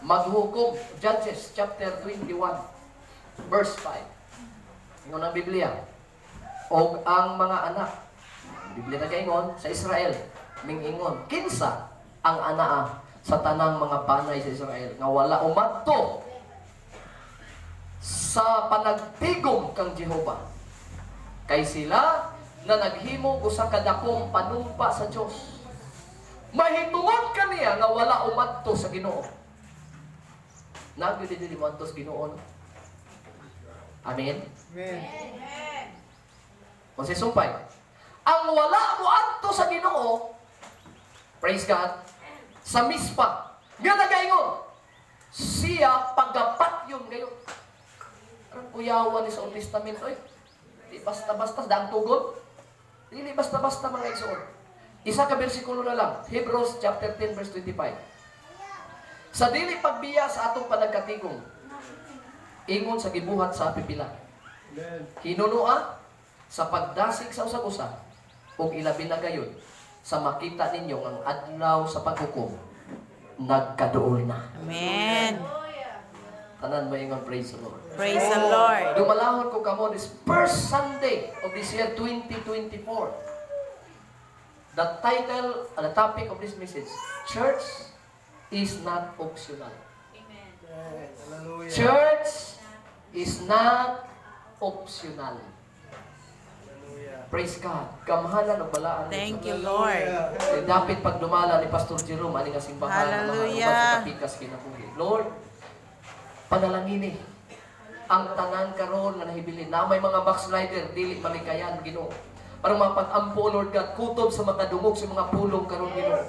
maghukom. Judges chapter 21 verse 5. Ingon ang Biblia. Og ang mga anak, Biblia na kaingon sa Israel, mingingon, kinsa ang anaa sa tanang mga banay sa Israel nga wala umadto sa panagtigom kang Jehova. Kay sila na naghimo usa ka dakong panumpa sa Dios. Mahitungod kaniya nga wala umadto sa Ginoo. Nagdi dili mo sa Ginoo. No? Amen. Amen. Kung si sumpay, ang wala mo adto sa Ginoo, praise God, sa mispa, nga nagaingon, siya pagapat yun ngayon. Ang kuyawan ni sa Old Testament, oy, di basta-basta, daang tugon, dili basta-basta mga igsoon. Isa ka bersikulo na lang, Hebrews chapter 10 verse 25. Sa dili pagbiya sa atong panagkatigong, ingon sa gibuhat sa pipila. Hinunua sa pagdasig sa usag-usa ug ilabi na gayon sa makita ninyo ang adlaw sa paghukom nagkaduol na. Amen. Tanan mo ingon, praise the Lord. Praise the Lord. Dumalahon ko kamo this first Sunday of this year 2024. The title, the topic of this message, Church is not optional. Hallelujah. Church is not optional. Praise God. Kamahalan o balaan. Thank you, Lord. Dapat pag dumala ni Pastor Jerome, ani nga simbahan, Hallelujah. sa kapikas kinabuhi. Lord, panalangin ang tanan karon nga nahibilin na may mga backslider dili malikayan Ginoo. Para mapag-ampo, Lord God, kutob sa mga dungog sa mga pulong karon Ginoo.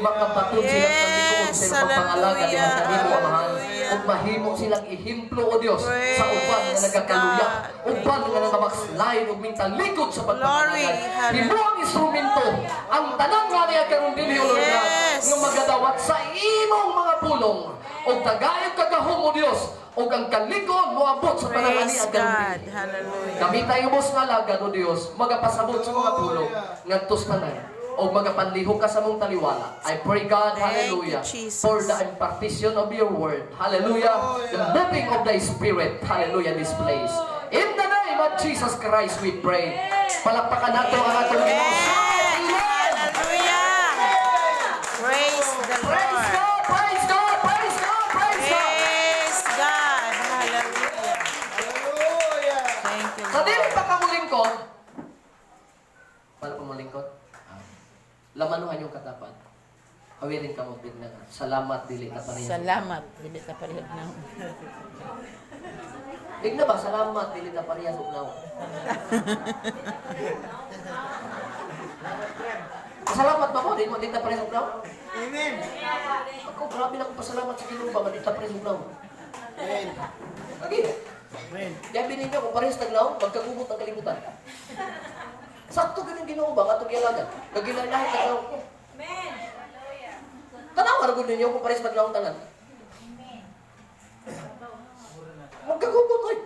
Makabatod sila sa likod sa ilang pangalaga di ang kanimo amahan. Ug mahimo silang ihimplo o Dios sa uban nga nagakaluya, uban nga nagabackslide ug mintalikod sa pagpapalagad. Himo ang instrumento ang tanang nga niya karon dinhi o Lord God nga magadawat sa imong mga pulong ug tagayog kagahom o Dios ug ang kalikod moabot sa panangani Praise ang karon. God. Hallelujah. Kami tayo mos nga lagad o Dios, magapasabot sa mga pulong ngadtos tanan o magapanlihok ka sa mong taliwala. I pray God, Thank you, hallelujah, Jesus. for the impartition of your word. Hallelujah. The moving of thy spirit. Hallelujah, this place. In the name of Jesus Christ we pray. Palakpakan nato ang atong Ginoo. Amen. Hallelujah. Praise the Praise Lord. God, praise God, praise God, praise God. Praise God. Hallelujah. Hallelujah. Thank you, Sa dili Lord. pa ka mo lingkod, wala pa mo lingkod, lamanuhan yung katapat. Hawirin ka mo bigla nga. Salamat, dili na pareha. Salamat. Dili ka parehod na. Bigla ba? Salamat, dili na pareha sa ugnaw. Salamat ba mo? Dili na pareha sa ugnaw? Amen. Ako, grabe na akong pasalamat sa Ginoo ba? Dili na pareha sa ugnaw. Amen. Lagi. Amen. Yabi ninyo, kung parehas tagnaw, magkagubot ang kalibutan. Sakto ganun Ginoo ba? Katong gilagan. Nagilalahi tagnaw ko. Tanaw, aragon ninyo kung parehas tagnaw ang tanan. Magkagubot, oy.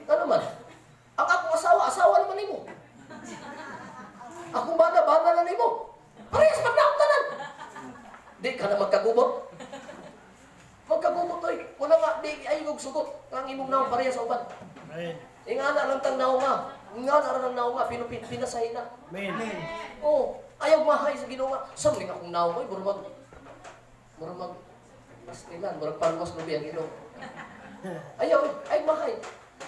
Ano man? Ang akong asawa naman nimo. Akong bana na nimo. Parehas tagnaw ang tanan. Di ka na magkagubot. Magkagubot, oy. Wala nga, di ayog sugot. Ang imong naong parehas sa uban. Amen. Ingana lang tagnaw nga. Ingana lang naw nga, pinasahin na. Amen. Oh, ayaw mahay sa Ginoo nga. Samling akong naong, oy, murag mas nilan, murag palwas lubi ang Ginoo. Ayaw, ay mahay.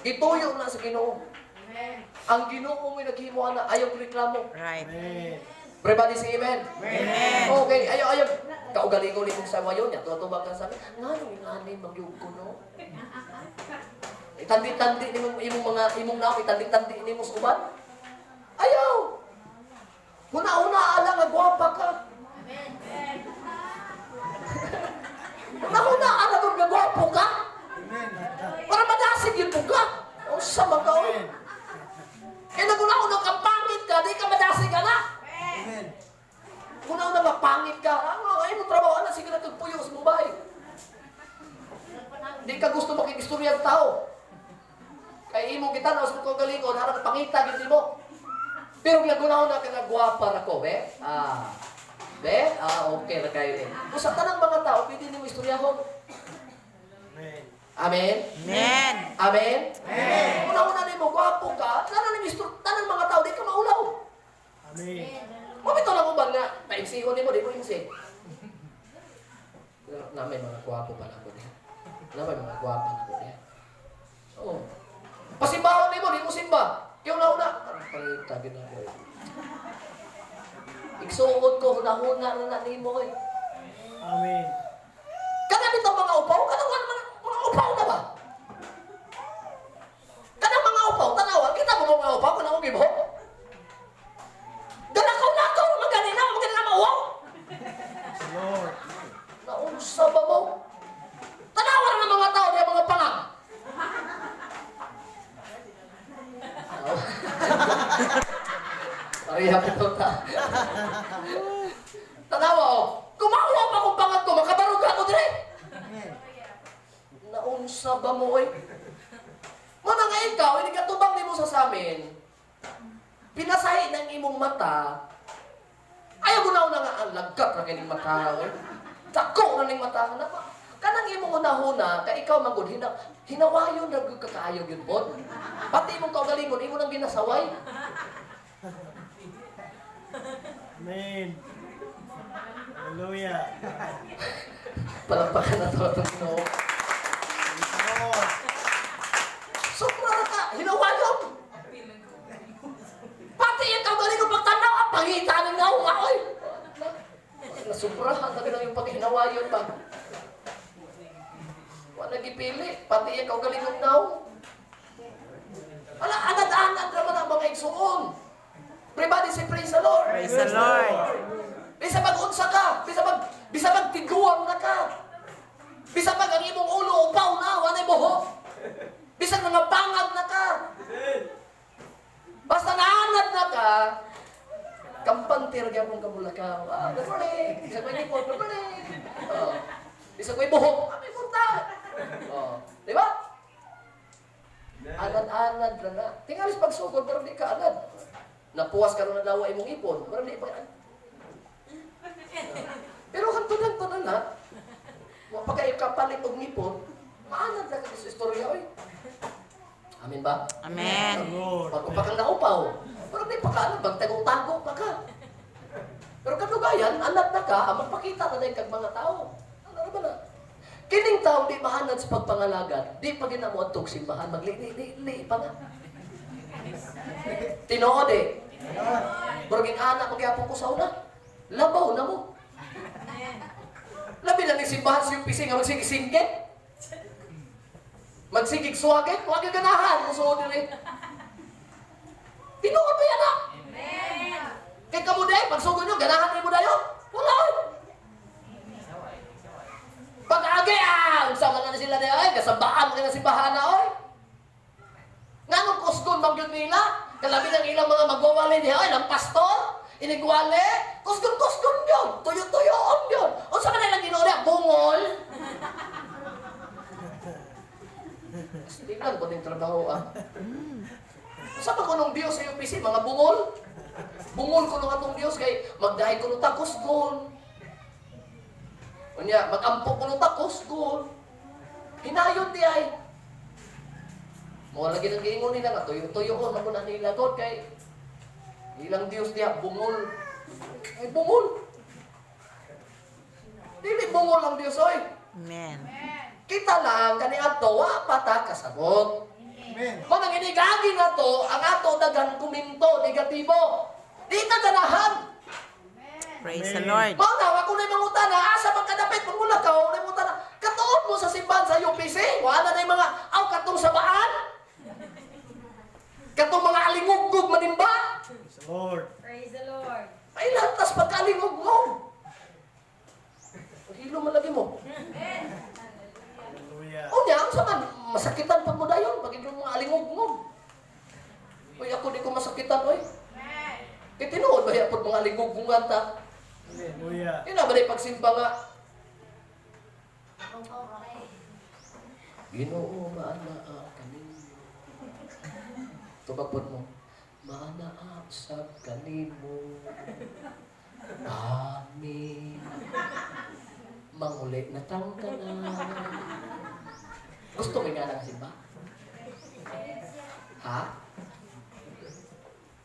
Ituyo na sa Ginoo. Ang Ginoo mo'y naghimo na, ayaw reklamo. Right. Amen. Everybody say amen. Amen. Okay, ayaw. Kaugali-gali kong sa wayo niya, tuwa-tuwa ka sa amin. Ngani, magyug ko, no? Itandi-tandi imong naong, itandi-tandi ni mo sa uban. Ayaw! Una-una alang nga gwapa ka. Una-una alang nga gwapo ka. Amen. Para madasig yun mo ka. O sa mga Amen. Eh naguna-una kang pangit ka, di ka madasig ka na. Amen. Una-una mapangit ka. Ay mo trabaho na, sige na tagpuyo sa mumbahay. Di ka gusto makikistorya ang tao. Kaya imo kita na sa kong galingon, harap pangita, gindi mo. Pero ginaguna na ka na gwapa na ko, be? Okay na kayo eh. Kung sa tanang mga tao, pwede nimo istoryahon. Amen? Amen. Amen? Amen. Una-una ni mo, gwapo ka, tanan mga tao, di ka maulaw. Amen. Mabito lang uban nga, paimsihon ni mo, di mo imsi. Na may mga gwapo pa na ko niya. Na may mga gwapo na ko niya. Oo. Pasimbahon ni mo, di mo simba. Yung nauna, palitagin na ko eh. Igsuod ko, hunahuna na ni mo eh. Amen. Kana bitaw mga upaw, kana mga upaw na ba? Kana mga upaw, tanawa, kita mo mga upaw, kana mo gibo? Ganakaw-nakaw, maganin na mauwaw. Lord. Naunsa ba mo? Tanawa na ng mga tao, niya mga palang. Pariyak ito ta. Tanawa o, kumakuha pa kong pangat ko, makabarog ako dire. Naunsa ba mo eh? Muna nga ikaw, hindi ka tubang ni mo sa amin. Pinasahi ng imong mata, ayaw mo na nga ang lagkat na kining mata eh. Dako na ning mata na ba? Kanang imong unahuna, ka ikaw magud hinawayon na gud kakaayo gyud pod. Pati imong kaugalingon imo nang ginasaway. Amen. Hallelujah. Palakpakan na to ang Ginoo. Lord. Sobra na ka, hinawayon. Pati yung kaugalingon pagtanaw, ang pangitan ng naunga oy. Nasubrahan na lang yung paghinawayon ba? Wala gipili, pati yung kaugalingon naw. Wala, anad-anad naman ang mga igsuon. Everybody say praise the Lord. Praise the Lord. Bisa mag-unsa ka, bisa magtiguan na ka. Bisa pag ang imong ulo upaw na, wanay buhok. Bisa nga pangag na ka. Basta naanad na ka, kampantir gyapon ka mula ka. Ah, good morning. Bisa ko ipon, good morning. Oh. Bisa ko ibuhok, may punta. Oh, di ba? Anad-anad na na. Tingalis pagsugod, pero di ka anad. Napuwas ka rin na dawa imong ipon, pero di pa yan. Pero hanto na na. Pagka ikapalit og ngipon, maanad na ka sa istorya, oy. Amin ba? Amen. Lord. Pag upakang naupaw, pero di pa ka, magtago-tago pa ka. Pero kanugayan, anad na ka, magpakita na din kag mga tao. Ano ba na? Kining tao di mahanad sa pagpangalagan, di pa ginamuadtog simbahan, magli pa nga. Tinuod eh. Burging anak, magyapon ko sa una. Labaw na mo. Labi na ni simbahan sa UPC nga magsigig-singgit. Magsigig suwagit, huwag yung ganahan. Musuod nila eh. Tinuod ba yan ah? Kaya ka mo dahi, pagsugod nyo, ganahan rin mo dahi yun. Wala eh. Pag-agi sama na sila dahi ay, kasabaan ka na simbahan na oy. Nga nung kusgon magyod nila, kalabi ng ilang mga magwawali niya, ay, ng pastor, inigwali, kusgon yun, tuyo-tuyoon yun. O sa kanila ginuri, bungol. Hindi lang po din trabaho ah. Sa pa ko nung Diyos sa UPC, mga bungol. Bungol ko nung atong Diyos, kay magdahay ko nung kusgon. Unya, mag-ampo ko nung kusgon. Hinayon di ay. Mga lagi ng giingon nila nga, tuyo-tuyoon, ako na nilagot kay ilang Diyos diya, bungol. Ay, bungol. Dili bungol ang Diyos, oy. Amen. Kita lang, kani ato, wa pata kasabot. Amen. Kung ang inigagi na to, ang ato dagang kuminto, negatibo. Di ka ganahan. Praise the Lord. Mao na, wa ko na mangutana, asa pang kadapit, pag mula ka, wala mangutana. Katuon mo sa simbahan sa UPC, wala na yung mga, katong sabaan. Katong mga alingugog manimba. Praise the Lord. Praise the Lord. Ay, lantas pagkalingog mo. Hilo malagi mo. Hallelujah. O niya, ang saman, masakitan pag mo dayon, pag yung mga alingog-ngog. Uy, ako di ko masakitan, oy. Kaya tinuod ba yapon mga alingog-ngogan ta? Hallelujah. Yun na ba na pagsimba nga? Ginoo, maanaa kami. Tubagpot mo. Maanaa sa kanimo. Amin. Manguli na tangkanan. Gusto mo nga nakasimba? Ha?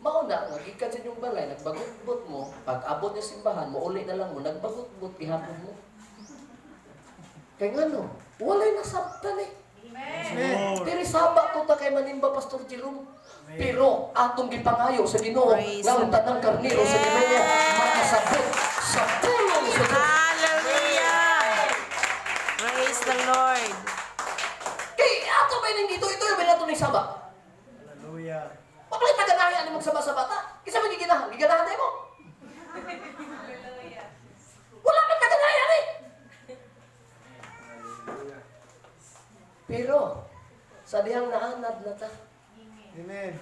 Mauna, nagikan sa inyong balay, nagbagot-bot mo, pag abot niya simbahan mo, uli na lang mo, nagbagot-bot, ihapon mo. Kaya nga no, walay nasabtan eh. Lord. Pero sabak ko ta kay manimba Pastor Jerome. Pero atong gipangayo sa Ginoo Praise nga ang tanang karnero sa Ginoo makasabot sa pulong sa Ginoo. Hallelujah. Praise the Lord. Kay ato ba ning ito yung binato ni sabak. Hallelujah. Papalit na ganahan ani magsaba sa bata. Kisa man giganahan tayo mo. Wala man ka ganahan eh. Pero sa dihang naanad na ta. Amen.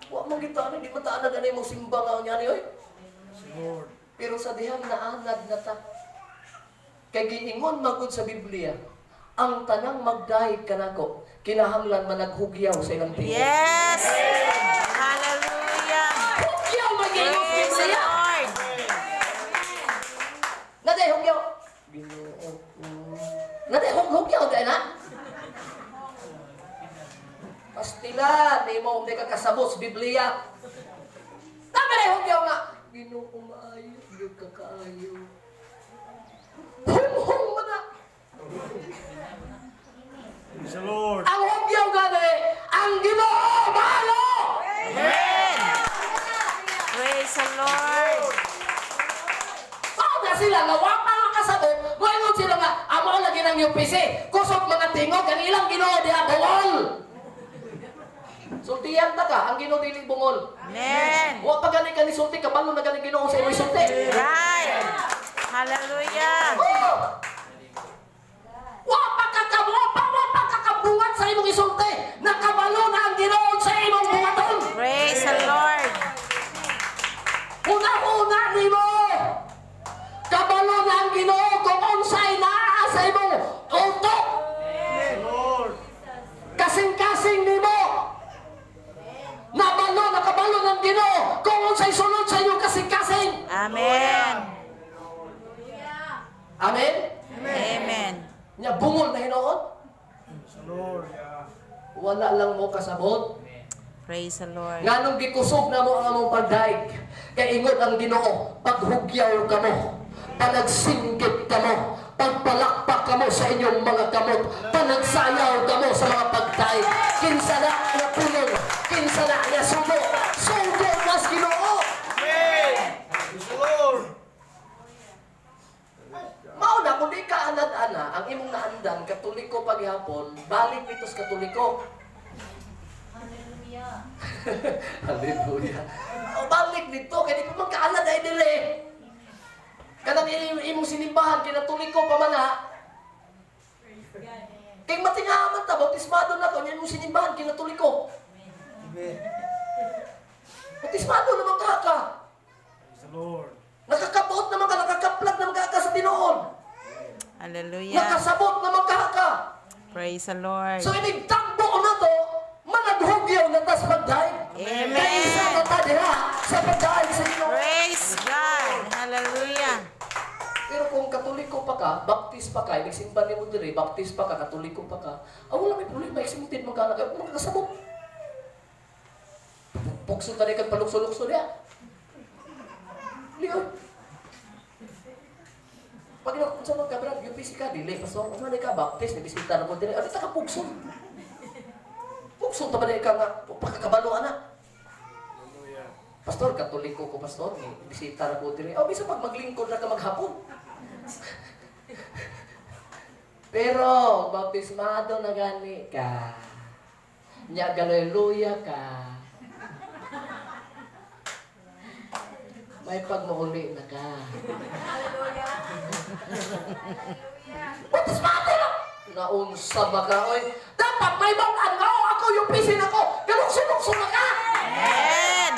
Wa man kita ani di mataanad ani mo simba nga nya ni oy. Lord. Pero sa dihang naanad na ta. Kay giingon magud sa Biblia, ang tanang magdahig kanako, kinahanglan managhugyaw sa ilang tingog. Yes. Hallelujah. Hugyaw mag-iingon sa Praise the Biblia. Lord. Naday hugyaw. Naday hugyaw dai na. Pastilan, di mo hindi ka kasabot sa Biblia. Tama na hugyaw nga. Ginoo maayo, di ka kaayo. Hum mo na. Praise the Lord. Ang hugyaw gani, ang Ginoo mahalo. Amen. Praise the Lord. Pao na sila nga wa pa nga kasabot, moingon sila nga amo lagi ng UPC. Kusog mga tingog kanilang Ginoo diha bungol. Sultihan ta ka, ang Ginoo dili bungol. Amen. Wa pa gani ka ni sulti kabalo na gani Ginoo sa imong sulti. Right. Hallelujah. Oh! Wa pa kakabungat sa imong isulti. Nakabalo na ang Ginoo sa imong buhaton. Praise the Lord. Una-una nimo. Kabalo na ang Ginoo kung unsay naa sa imong utok. Lord. Kasing-kasing nimo. Nakabalo ng Ginoo kung unsay sunod sa imong kasing-kasing. Amen. Amen. Amen. Nya bungol na hinoon. Praise the Lord. Wala lang mo kasabot. Praise the Lord. Nganong gikusog na mo ang among pagdaig. Kay ingon ang Ginoo, paghugyaw kamo, panagsinggit kamo, pagpalakpak kamo sa inyong mga kamot, panagsayaw kamo sa mga pagdaig. Kinsa na nga pulong, kinsa na nga sumo, sugo mas Ginoo. Praise the Lord. Mauna, kung di ka anad-ana, ang imong naandan, katoliko paghihapon, balik dito sa katoliko. Hallelujah. O balik dito, kaya di pa man kaanad ay dili. Kanang imong sinimbahan, kinatoliko pa man ha. Kaya matingaman ta, bautismado na ko, yan imong sinimbahan, kinatoliko. Amen. Bautismado naman ka. Praise the Lord. Nakakabuot naman ka, nakakaplag naman ka sa Pinoon. Hallelujah. Nakasabot naman ka. Praise the Lord. So inigtagbo ko na to, managhugyaw na tas pagdaig. Amen. Kaya isa na ta diha sa pagdaig sa inyo. Praise God. Hallelujah. Pero kung katoliko pa ka, baptis pa ka, nagsimba ni mo diri, baptis pa ka, katoliko pa ka, wala may problema, isimutid mo ka, magkasabot. Pukso ka rin kag palukso-lukso niya. Liyon. Pag sa mga kabrad, yung pisika, dili, pastor, ano ka, baptis, nabisita na mo diri, ano ta ka pukso? Pukso, tama na ka nga, pagkakabalo, anak. Pastor, katoliko ko, pastor, bisita na po diri. Bisa pag maglingkod na ka maghapon. Pero, baptismado na gani ka. Nya, haleluya ka. May pagmauli na ka. Baptismado na! Naunsa ba ka, oy? Dapat may bang ako yung pisin ako. Galukso-lukso na ka! Amen.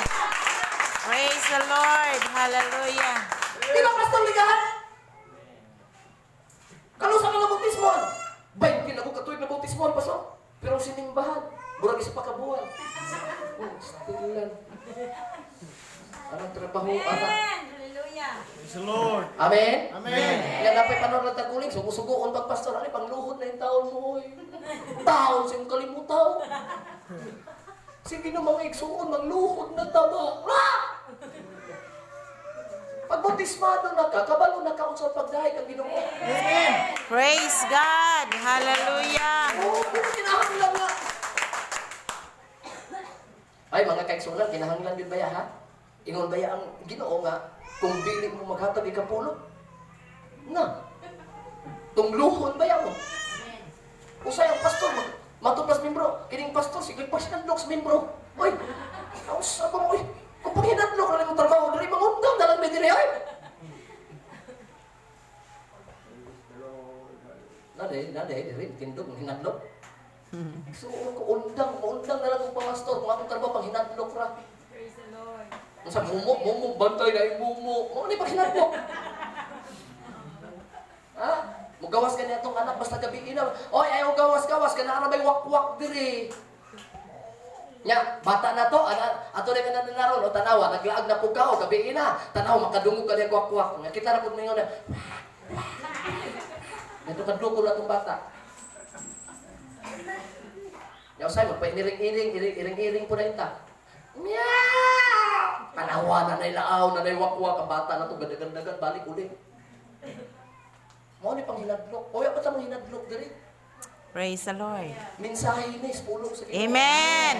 Praise the Lord. Hallelujah. Di ba, pastor, ligahan? Kalusa ka na bautismoan. 20 na ko katuig na bautismoan, pastor. Pero sinimbahan. Burag isa pa kabuhan. Stilan. Anong trabaho, anak? Praise the Lord. Amen? Amen. Yan napay panon ng taguling. Sugo-sugoon pag pastor. Ano, pangluhod na yung taon mo, oy. Taon siyang kalimutaw. Sige na mga igsuon, magluhod na tama. Pagbutismado na ka, kabalo na ka sa pagdahay kang Ginoo. Praise God. Hallelujah. Oo, kinahanglan nga. Ay, mga kaigsunan, kinahanglan yun ba ya, ha? Ingon ba ya ang Ginoo nga, kung biling mo maghatag ikapulot? Na. Tungluhon ba ya mo? Usay ang pastor, matuplas membro. Kining pastor, sige pa sinadlok sa membro. Oy, ang sabang, oy. Kung pag hinadlok na lang yung trabaho, dali mangundang, dalang may diri, oy. Naday, diri, tindog, hinadlok. So, undang na lang yung pastor, kung akong trabaho, pag hinadlok ra. Praise the Lord. Kung sa mumo, bantay na yung mumo. Ano ni pag hinadlok? Ha? Mugawas ka niya itong anak, basta gabi ina. Oy, ayaw gawas-gawas, ka na may wak-wak diri. Nya, bata na to, ato na ka na naroon, o tanawa, naglaag na po ka, o gabi ina. Tanaw, makadungog ka niya wak-wak. Nga, kita na po ninyo na, ito kadungog na itong bata. Yaw sa'yo, magpa-iring-iring po na yun ta. Meow! Tanawa na nailaaw, na naiwak-wak, ang bata na to, ganda-gandagan, balik ulit. Mo ni pang hinadlok. O ya pa ta hinadlok diri. Praise the Lord. Mensahe ni pulong sa Ginoo. Amen.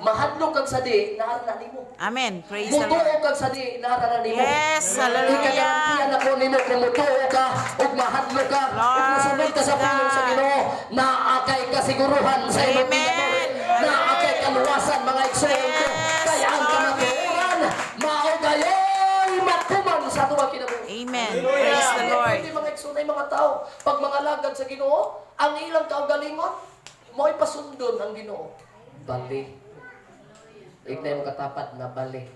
Mahadlok kag sa di naara na nimo. Amen. Praise the Lord. Mutuo kag sa di naara na nimo. Yes, hallelujah. Ikagarantiyan ako nimo kung mutuo ka ug mahadlok ka ug Lord, musunod ka sa pulong sa Ginoo. Naakay kasiguruhan sa imong Amen. ginabuhi. Naakay kaluwasan mga igsoon ko. Yes, Kaya ang Lord. kamatuoran mao gayoy matuman sa tuwa kinabuhi. Amen. Praise the Lord. Hindi mga igsoonay mga tao. Pag mga lagad sa Ginoo, ang ilang kaugalingon, mo'y pasundon ang Ginoo. Bali. Ignay mo katapat na bali.